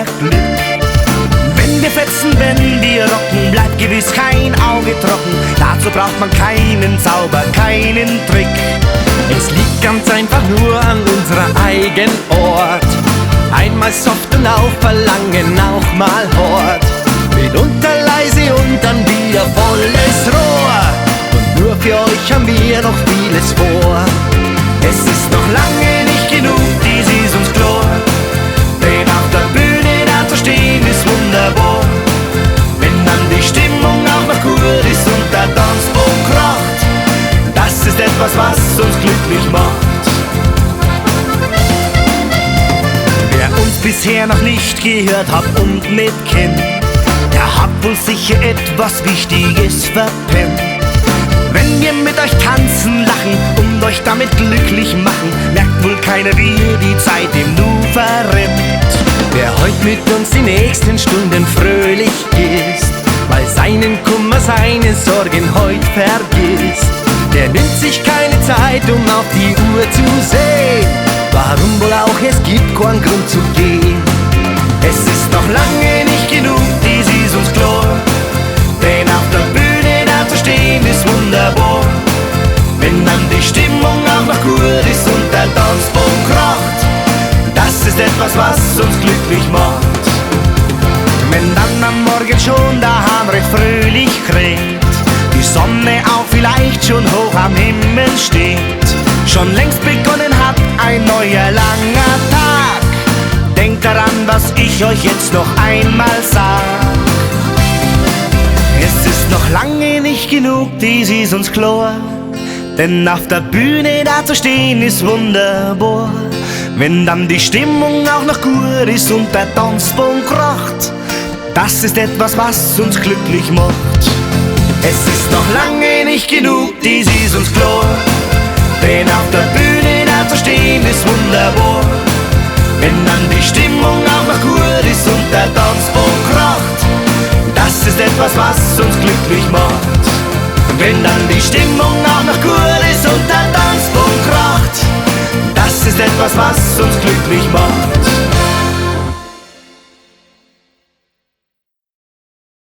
voller Glück. Wenn wir fetzen, wenn wir rocken, bleibt gewiss kein Auge trocken. Dazu braucht man keinen Zauber, keinen Trick. Es liegt ganz einfach nur an unserer eigenen Ort. Einmal soft und auf Verlangen auch mal Hort. Mitunter leise und dann wieder volles Rohr. Und nur für euch haben wir noch vieles vor. Es ist noch lange nicht genug, dies ist uns klar. Denn auf der Bühne da zu stehen ist wunderbar. Wenn dann die Stimmung auch noch gut ist und der Tanzboden kracht, das ist etwas, was uns glücklich macht. Wer uns bisher noch nicht gehört hat und nicht kennt, der hat wohl sicher etwas Wichtiges verpennt. Wenn wir mit euch tanzen, lachen und euch damit glücklich machen, merkt wohl keiner, wie die Zeit im Nu verrennt. Wer heut mit uns die nächsten Stunden fröhlich ist, weil seinen Kummer, seine Sorgen heut vergisst, der nimmt sich keine Zeit, um auf die Uhr zu sehen. Warum wohl auch, es gibt keinen Grund zu gehen. Es ist noch lange nicht genug, dies ist uns klar. Denn auf der Bühne da zu stehen ist wunderbar. Wenn dann die Stimmung auch noch gut ist und der Tanzboden kracht, das ist etwas, was uns glücklich macht. Wenn dann am Morgen schon der Hahn recht fröhlich kräht, die Sonne auch vielleicht schon hoch am Himmel steht, schon längst begonnen hat ein neuer langer Tag, denkt daran, was ich euch jetzt noch einmal sag. Es ist noch lange nicht genug, dies ist uns klar. Denn auf der Bühne da zu stehen ist wunderbar. Wenn dann die Stimmung auch noch gut ist und der Tanzboden kracht, das ist etwas, was uns glücklich macht. Es ist noch lange nicht genug, dies ist uns klar. Denn auf der Bühne da zu stehen ist wunderbar. Wenn dann die Stimmung auch noch gut ist und der Tanzboden kracht, das ist etwas, was uns glücklich macht. Wenn dann die Stimmung auch noch gut ist und der Tanzboden kracht, das ist etwas, was uns glücklich macht.